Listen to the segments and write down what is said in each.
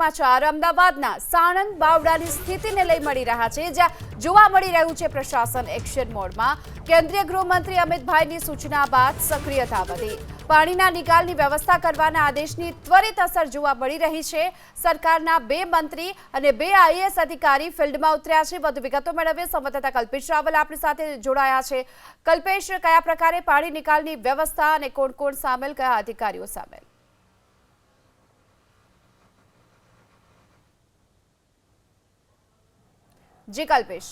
સમાચાર અમદાવાદના સાણંદ બાવડાની સ્થિતિને લઈ મળી રહ્યા છે, જ્યાં જોવા મળી રહ્યું છે પ્રશાસન એક્શન મોડમાં। કેન્દ્રીય ગૃહમંત્રી અમિતભાઈની સૂચના બાદ સક્રિયતા વધી। પાણીના નિકાલની વ્યવસ્થા કરવાના આદેશની ત્વરિત અસર જોવા મળી રહી છે। સરકારના 2 મંત્રી અને 2 આઈએએસ અધિકારી ફિલ્ડમાં ઉતર્યા છે। વધુ વિગતો મેળવીએ સંવાદદાતા કલ્પેશ રાવલ આપણી સાથે જોડાયા છે। કલ્પેશ, કયા પ્રકારે પાણી નિકાલની વ્યવસ્થા અને કોણ કોણ સામેલ, કયા અધિકારીઓ સામેલ? जी कल्पेश,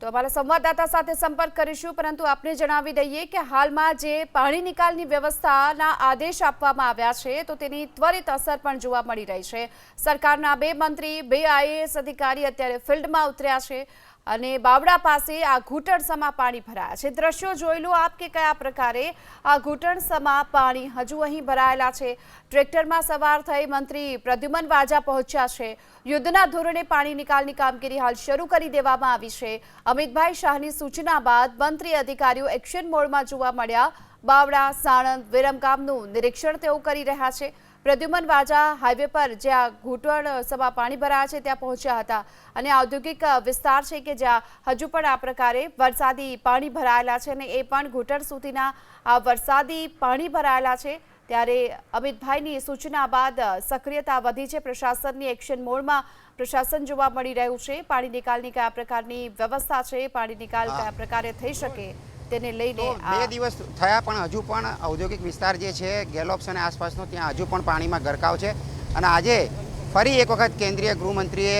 तो हमारा संवाददाता साथे संपर्क करीशुं, परंतु आपने जणावी दઈએ કે હાલમાં જે પાણી નિકાલની વ્યવસ્થાના આદેશ આપવામાં આવ્યા છે તો તેની ત્વરિત અસર પણ જોવા મળી રહી છે। સરકારના 2 મંત્રી 2 આઈએએસ અધિકારી અત્યારે ફિલ્ડમાં ઉતર્યા છે અને બાવડા પાસે આ ઘૂંટણસમાં પાણી ભરાયા છે। દ્રશ્યો જોઈ લો આપ કે કયા પ્રકારે આ ઘૂંટણસમાં પાણી હજુ અહીં ભરાયેલા છે। ટ્રેક્ટરમાં સવાર થઈ મંત્રી પ્રદ્યુમન વાજા પહોંચ્યા છે। યુદ્ધના ધોરણે પાણી નિકાલની કામગીરી હાલ શરૂ કરી દેવામાં આવી છે। અમિતભાઈ શાહની સૂચના બાદ મંત્રી અધિકારીઓ એક્શન મોડમાં જોવા મળ્યા। બાવડા, સાણંદ, વિરમગામનું નિરીક્ષણ તેઓ કરી રહ્યા છે। પ્રદ્યુમન વાજા હાઈવે પર જ્યાં ઘૂંટણસમાં પાણી ભરાયા છે ત્યાં પહોંચ્યા હતા અને ઔદ્યોગિક વિસ્તાર છે કે જ્યાં હજુ પણ આ પ્રકારે વરસાદી પાણી ભરાયેલા છે અને એ પણ ઘૂંટણ સુધીના આ વરસાદી પાણી ભરાયેલા છે। ત્યારે અમિતભાઈની સૂચના બાદ સક્રિયતા વધી છે। પ્રશાસનની એક્શન મોડમાં પ્રશાસન જોવા મળી રહ્યું છે। પાણી નિકાલની કયા પ્રકારની વ્યવસ્થા છે, પાણી નિકાલ કયા પ્રકારે થઈ શકે તેને લઈને 2 દિવસ થયા પણ હજુ પણ ઔદ્યોગિક વિસ્તાર જે છે ગેલોપ્સ અને આસપાસનો ત્યાં હજુ પણ પાણીમાં ગરકાવ છે। અને આજે ફરી એક વખત કેન્દ્રીય ગૃહમંત્રીએ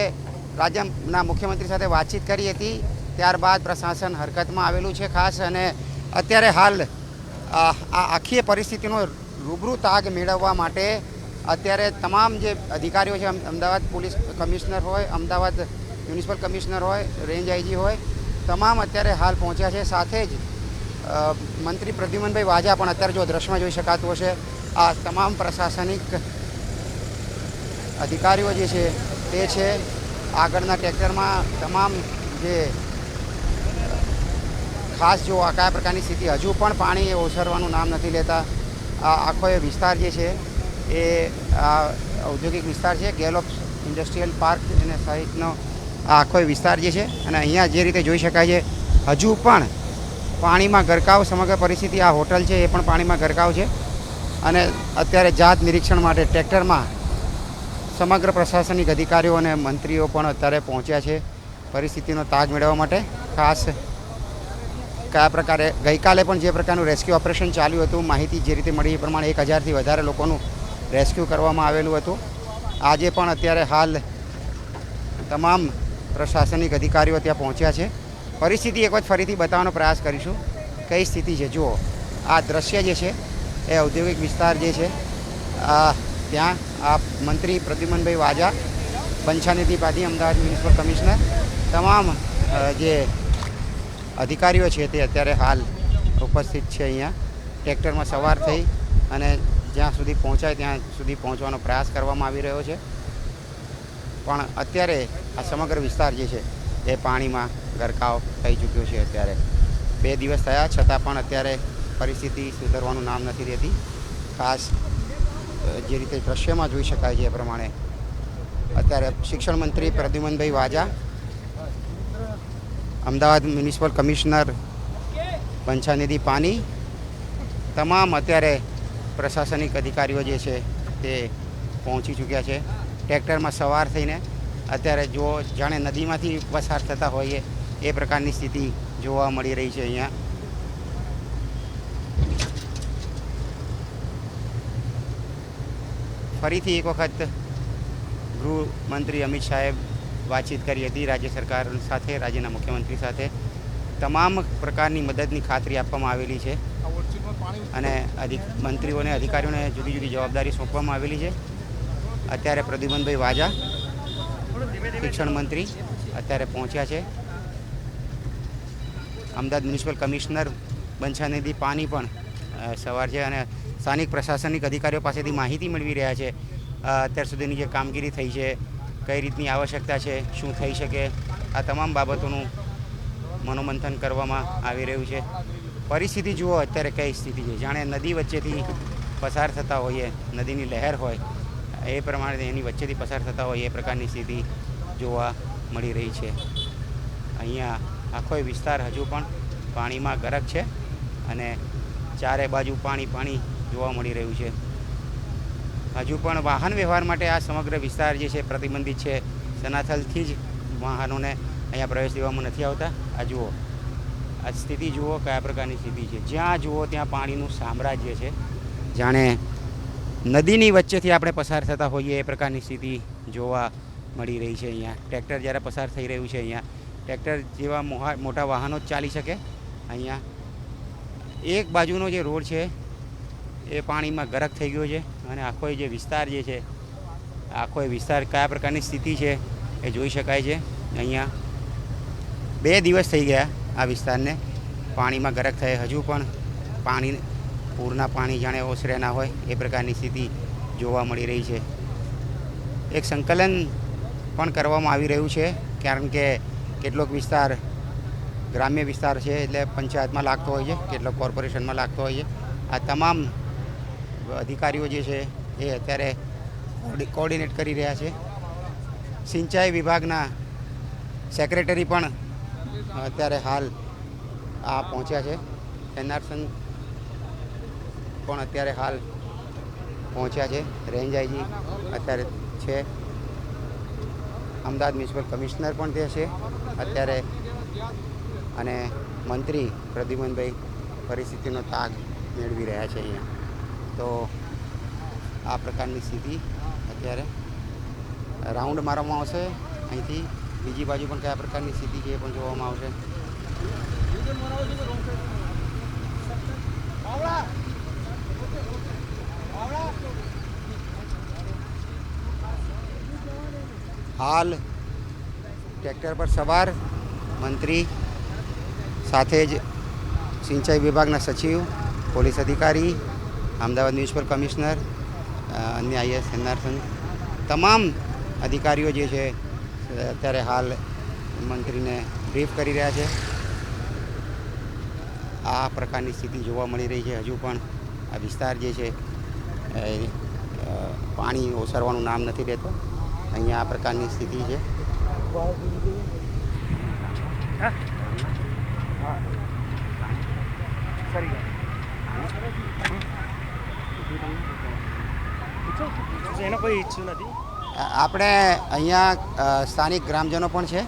રાજ્યના મુખ્યમંત્રી સાથે વાતચીત કરી હતી, ત્યારબાદ પ્રશાસન હરકતમાં આવેલું છે ખાસ। અને અત્યારે હાલ આ આખી પરિસ્થિતિનો રૂબરૂ તાગ મેળવવા માટે અત્યારે તમામ જે અધિકારીઓ છે, અમદાવાદ પોલીસ કમિશનર હોય, અમદાવાદ મ્યુનિસિપલ કમિશનર હોય, રેન્જ આઈજી હોય, તમામ અત્યારે હાલ પહોંચ્યા છે। સાથે જ મંત્રી પ્રદ્યુમનભાઈ વાજા પણ અત્યારે જો દ્રશ્યમાં જોઈ શકાતું હશે, આ તમામ પ્રશાસનિક અધિકારીઓ જે છે તે છે। આગળના ટ્રેક્ટરમાં તમામ જે ખાસ જો આ કયા પ્રકારની સ્થિતિ, હજુ પણ પાણી ઓસરવાનું નામ નથી લેતા। આ આખો એ વિસ્તાર જે છે એ ઔદ્યોગિક વિસ્તાર છે, ગેલોપ્સ ઇન્ડસ્ટ્રીયલ પાર્ક અને સહિતનો આ આખો વિસ્તાર જે છે। અને અહીંયા જે રીતે જોઈ શકાય છે હજુ પણ પાણીમાં ગરકાવ, સમગ્ર પરિસ્થિતિ આ હોટલ છે એ પણ પાણીમાં ગરકાવ છે। અને અત્યારે જાત નિરીક્ષણ માટે ટ્રેક્ટરમાં સમગ્ર પ્રશાસનિક અધિકારીઓ અને મંત્રીઓ પણ અત્યારે પહોંચ્યા છે પરિસ્થિતિનો તાગ મેળવવા માટે। ખાસ કયા પ્રકારે ગઈકાલે પણ જે પ્રકારનું રેસ્ક્યુ ઓપરેશન ચાલ્યું હતું, માહિતી જે રીતે મળી એ પ્રમાણે 1000થી વધારે લોકોનું રેસ્ક્યુ કરવામાં આવેલું હતું। આજે પણ અત્યારે હાલ તમામ પ્રશાસનિક અધિકારીઓ ત્યાં પહોંચ્યા છે। પરિસ્થિતિ એક વખત ફરીથી બતાવવાનો પ્રયાસ કરીશું કઈ સ્થિતિ છે। જુઓ આ દ્રશ્ય જે છે એ ઔદ્યોગિક વિસ્તાર જે છે ત્યાં આ મંત્રી પ્રદ્યુમનભાઈ વાજા, બંછાનિધિ પાટી, અમદાવાદ મ્યુનિસિપલ કમિશનર, તમામ જે અધિકારીઓ છે તે અત્યારે હાલ ઉપસ્થિત છે। અહીંયા ટ્રેક્ટરમાં સવાર થઈ અને જ્યાં સુધી પહોંચાય ત્યાં સુધી પહોંચવાનો પ્રયાસ કરવામાં આવી રહ્યો છે। પણ અત્યારે આ સમગ્ર વિસ્તાર જે છે એ પાણીમાં ગરકાવ થઈ ચૂક્યો છે। અત્યારે 2 દિવસ થયા છતાં પણ અત્યારે પરિસ્થિતિ સુધરવાનું નામ નથી લેતી। ખાસ જે રીતે દ્રશ્યમાં જોઈ શકાય છે એ પ્રમાણે અત્યારે શિક્ષણ મંત્રી પ્રદ્યુમનભાઈ વાજા, અમદાવાદ મ્યુનિસિપલ કમિશનર બંછાનિધિ પાની, તમામ અત્યારે પ્રશાસનિક અધિકારીઓ જે છે તે પહોંચી ચૂક્યા છે। ટ્રેક્ટરમાં સવાર થઈને અત્યારે જો જાણે નદીમાંથી પસાર થતા હોઈએ એ પ્રકારની સ્થિતિ જોવા મળી રહી છે। અહીંયા ફરીથી એક વખત ગૃહમંત્રી અમિત શાહે વાતચીત કરી હતી રાજ્ય સરકાર સાથે, રાજ્યના મુખ્યમંત્રી સાથે। તમામ પ્રકારની મદદની ખાતરી આપવામાં આવેલી છે અને મંત્રીઓને, અધિકારીઓને જુદી જુદી જવાબદારી સોંપવામાં આવેલી છે। અત્યારે પ્રદ્યુમનભાઈ વાજા, શિક્ષણ મંત્રી અત્યારે પહોંચ્યા છે। અમદાવાદ મ્યુનિસિપલ કમિશનર બંછાનિધિ પાની પણ સવાર છે અને સ્થાનિક પ્રશાસનિક અધિકારીઓ પાસેથી માહિતી મેળવી રહ્યા છે અત્યાર સુધીની જે કામગીરી થઈ છે, કઈ રીતની આવશ્યકતા છે, શું થઈ શકે, આ તમામ બાબતોનું મનોમંથન કરવામાં આવી રહ્યું છે। પરિસ્થિતિ જુઓ અત્યારે કઈ સ્થિતિ છે, જાણે નદી વચ્ચેથી પસાર થતા હોઈએ, નદીની લહેર હોય એ પ્રમાણે એની વચ્ચેથી પસાર થતા હોય એ પ્રકારની સ્થિતિ જોવા મળી રહી છે. અહીંયા આખો વિસ્તાર હજુ પણ પાણીમાં ગરક છે અને ચારે બાજુ પાણી જોવા મળી રહ્યું છે. હજુ પણ વાહન વ્યવહાર માટે આ સમગ્ર વિસ્તાર જે છે પ્રતિબંધિત છે. સનાથલથી જ વાહનોને અહીંયા પ્રવેશ દેવામાં નથી આવતા. આ જુઓ, આ સ્થિતિ જુઓ કયા પ્રકારની સ્થિતિ છે. જ્યાં જુઓ ત્યાં પાણીનું સામ્રાજ્ય છે. જાણે નદીની વચ્ચેથી આપણે પસાર થતા હોઈએ એ પ્રકારની સ્થિતિ જોવા મળી રહી છે. અહીંયા ટ્રેક્ટર જ્યારે પસાર થઈ રહ્યું છે, અહીંયા ટ્રેક્ટર જેવા મોટા વાહનો જ ચાલી શકે. અહીંયા એક બાજુનો જે રોડ છે એ પાણીમાં ગરક થઈ ગયો છે અને આખો જે વિસ્તાર જે છે, આખો વિસ્તાર કયા પ્રકારની સ્થિતિ છે એ જોઈ શકાય છે. અહીંયા 2 દિવસ થઈ ગયા આ વિસ્તારને પાણીમાં ગરક થયે, હજુ પણ પૂરના પાણી જાણે ઓસરે ના હોય એ પ્રકારની સ્થિતિ જોવા મળી રહી છે. એક સંકલન પણ કરવામાં આવી રહ્યું છે, કારણ કે કેટલોક વિસ્તાર ગ્રામ્ય વિસ્તાર છે એટલે પંચાયતમાં લાગતો હોય છે, કેટલોક કોર્પોરેશનમાં લાગતો હોય છે. આ તમામ અધિકારીઓ જે છે એ અત્યારે કોઓર્ડિનેટ કરી રહ્યા છે. સિંચાઈ વિભાગના સેક્રેટરી પણ અત્યારે હાલ આ પહોંચ્યા છે. એનઆરસન પણ અત્યારે હાલ પહોંચ્યા છે. રેન્જ આઈજી અત્યારે છે. અમદાવાદ મ્યુનિસિપલ કમિશનર પણ તે છે અત્યારે, અને મંત્રી પ્રદ્યુમનભાઈ પરિસ્થિતિનો તાગ મેળવી રહ્યા છે અહીંયા. તો આ પ્રકારની સ્થિતિ અત્યારે રાઉન્ડ મારવામાં આવશે. અહીંથી બીજી બાજુ પણ કયા પ્રકારની સ્થિતિ છે એ પણ જોવામાં આવશે. હાલ ટ્રેક્ટર પર સવાર મંત્રી સાથે જ સિંચાઈ વિભાગના સચિવ, પોલીસ અધિકારી, અમદાવાદ મ્યુનિસિપલ કમિશનર, અન્ય આઈએસ એનઆરસન તમામ અધિકારીઓ જે છે અત્યારે હાલ મંત્રીને બ્રીફ કરી રહ્યા છે. આ પ્રકારની સ્થિતિ જોવા મળી રહી છે. હજુ પણ આ વિસ્તાર જે છે પાણી ઓસરવાનું નામ નથી લેતો. અહીંયા આ પ્રકારની સ્થિતિ છે. એનો કોઈ ઇચ્છુ નથી. આપણે અહીંયા સ્થાનિક ગ્રામજનો પણ છે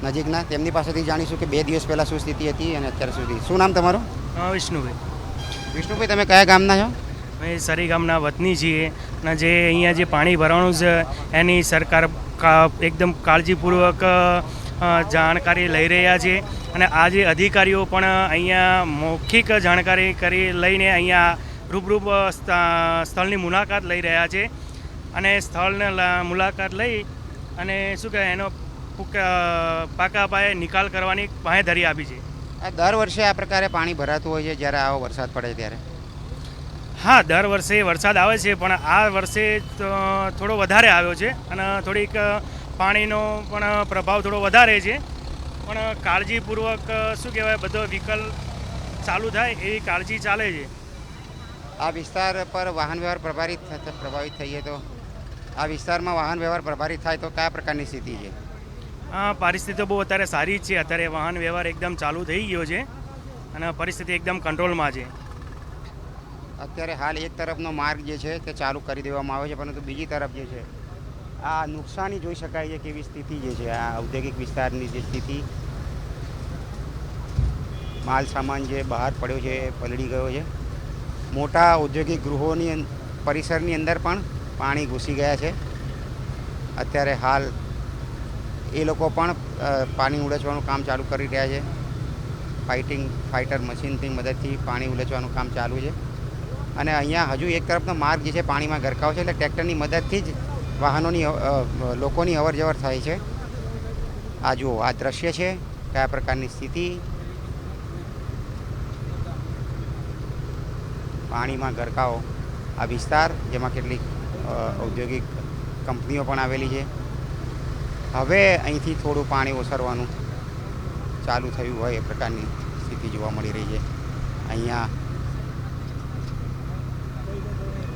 નજીકના, તેમની પાસેથી જાણીશું કે 2 દિવસ પહેલાં શું સ્થિતિ હતી અને અત્યાર સુધી. શું નામ તમારું? વિષ્ણુભાઈ. વિષ્ણુભાઈ, તમે કયા ગામના છો? અમે સરી ગામના વતની છીએ અને જે અહીંયા જે પાણી ભરવાનું છે એની સરકાર એકદમ કાળજીપૂર્વક જાણકારી લઈ રહ્યા છે. અને આ જે અધિકારીઓ પણ અહીંયા મૌખિક જાણકારી લઈને અહીંયા રૂબરૂપ સ્થળની મુલાકાત લઈ રહ્યા છે. અને સ્થળને મુલાકાત લઈ અને શું કહેવાય એનો પાકા પાયે નિકાલ કરવાની બાંહેધરી આપી છે. દર વર્ષે આ પ્રકારે પાણી ભરાતું હોય છે જ્યારે આવો વરસાદ પડે ત્યારે? હા, દર વર્ષે વરસાદ આવે છે, પણ આ વર્ષે થોડો વધારે આવ્યો છે અને થોડીક પાણીનો પણ પ્રભાવ થોડો વધારે છે. પણ કાળજીપૂર્વક શું કહેવાય બધો વિકલ્પ ચાલુ થાય એવી કાળજી ચાલે છે. આ વિસ્તાર પર વાહન વ્યવહાર પ્રભાવિત થઈએ તો આ વિસ્તારમાં વાહન વ્યવહાર પ્રભાવિત થાય તો કયા પ્રકારની સ્થિતિ છે? પરિસ્થિતિ બહુ અત્યારે સારી જ છે. અત્યારે વાહન વ્યવહાર એકદમ ચાલુ થઈ ગયો છે અને પરિસ્થિતિ એકદમ કંટ્રોલમાં છે. અત્યારે હાલ એક તરફનો માર્ગ જે છે તે ચાલુ કરી દેવામાં આવે છે, પરંતુ બીજી તરફ જે છે આ નુકસાની જોઈ શકાય છે કેવી સ્થિતિ જે છે. આ ઔદ્યોગિક વિસ્તારની જે સ્થિતિ, માલ સામાન જે બહાર પડ્યો છે એ પલળી ગયો છે. મોટા ઔદ્યોગિક ગૃહોની પરિસરની અંદર પણ પાણી ઘૂસી ગયા છે. અત્યારે હાલ એ લોકો પણ પાણી ઉલચવાનું કામ ચાલુ કરી રહ્યા છે. ફાઇટર મશીનની મદદથી પાણી ઉલચવાનું કામ ચાલુ છે. અને અહીંયા હજુ એક તરફનો માર્ગ જે છે પાણીમાં ગરકાવ છે, એટલે ટ્રેક્ટરની મદદથી જ લોકોની અવર જવર થાય છે. આ જુઓ, આ દ્રશ્ય છે કયા પ્રકારની સ્થિતિ. પાણીમાં ગરકાવ આ વિસ્તાર, જેમાં કેટલીક ઔદ્યોગિક કંપનીઓ પણ આવેલી છે. હવે અહીંથી થોડું પાણી ઓસરવાનું ચાલુ થયું હોય એ પ્રકારની સ્થિતિ જોવા મળી રહી છે. અહીંયા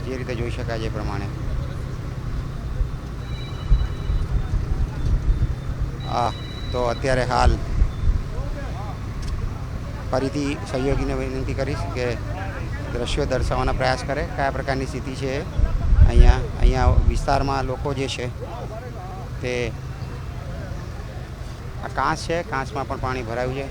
જે રીતે જોઈ શકાય છે એ પ્રમાણે તો અત્યારે હાલ ફરીથી સહયોગીને વિનંતી કરીશ કે દ્રશ્યો દર્શાવવાનો પ્રયાસ કરે કયા પ્રકારની સ્થિતિ છે અહીંયા વિસ્તારમાં લોકો જે છે તે આ કાંસ છે, કાંસમાં પણ પાણી ભરાયું છે.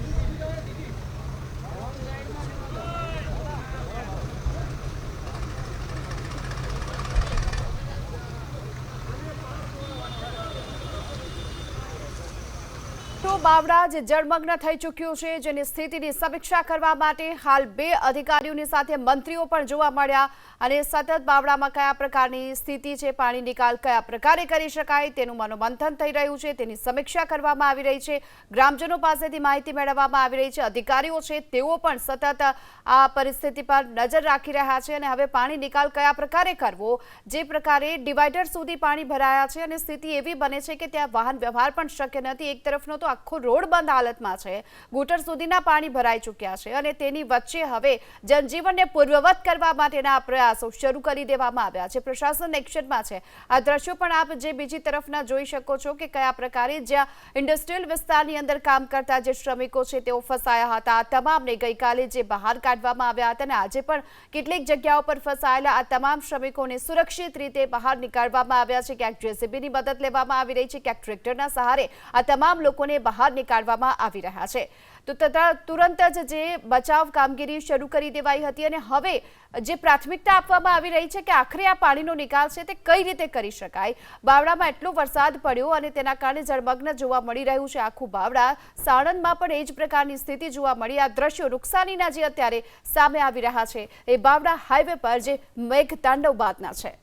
બાવડા જે જળમગ્ન થઈ ચૂક્યું છે, જેની સ્થિતિની સમીક્ષા કરવા માટે હાલ 2 અધિકારીઓની સાથે મંત્રીઓ પણ જોવા મળ્યા અને સતત બાવડામાં કયા પ્રકારની સ્થિતિ છે, પાણી નિકાલ કયા પ્રકારે કરી શકાય તેનું મનોમંથન થઈ રહ્યું છે, તેની સમીક્ષા કરવામાં આવી રહી છે. ગ્રામજનો પાસેથી માહિતી મેળવવામાં આવી રહી છે. અધિકારીઓ છે તેઓ પણ સતત આ પરિસ્થિતિ પર નજર રાખી રહ્યા છે અને હવે પાણી નિકાલ કયા પ્રકારે કરવો, જે પ્રકારે ડિવાઈડર સુધી પાણી ભરાયા છે અને સ્થિતિ એવી બને છે કે ત્યાં વાહન વ્યવહાર પણ શક્ય નથી. એક તરફનો તો આખો રોડ બંધ હાલતમાં છે, ઘૂંટણ સુધીના પાણી ભરાઈ ચૂક્યા છે અને તેની વચ્ચે હવે જનજીવનને પૂર્વવત કરવા માટેના પ્રયાસો શરૂ કરી દેવામાં આવ્યા છે. પ્રશાસન એક્શનમાં છે. આ દ્રશ્યો પણ આપ જે બીજી તરફના જોઈ શકો છો કે કયા પ્રકારે જ્યાં ઇન્ડસ્ટ્રીયલ વિસ્તારની અંદર કામ કરતા જે શ્રમિકો છે તેઓ ફસાયા હતા, તમામને ગઈકાલે જે બહાર કાઢવામાં આવ્યા હતા અને આજે પણ કેટલીક જગ્યાઓ પર ફસાયેલા આ તમામ શ્રમિકોને સુરક્ષિત રીતે બહાર નીકાળવામાં આવ્યા છે. ક્યાંક જેસીબીની મદદ લેવામાં આવી રહી છે, ક્યાંક ટ્રેક્ટરના સહારે આ તમામ લોકોને બહાર નીકાળવામાં આવી રહ્યા છે. તો તુરંત જ જે બચાવ કામગીરી શરૂ કરી દેવાઈ હતી અને હવે જે પ્રાથમિકતા આપવામાં આવી રહી છે કે આખરે આ પાણીનો નિકાલ છે તે કઈ રીતે કરી શકાય. બાવડામાં એટલો વરસાદ પડ્યો અને તેના કારણે જળમગ્ન જોવા મળી રહ્યું છે આખું બાવડા. સાણંદમાં પણ એ જ પ્રકારની સ્થિતિ જોવા મળી. આ દ્રશ્યો નુકસાનીના જે અત્યારે સામે આવી રહ્યા છે એ બાવડા હાઈવે પર જે મેઘ તાંડવ બાદના છે.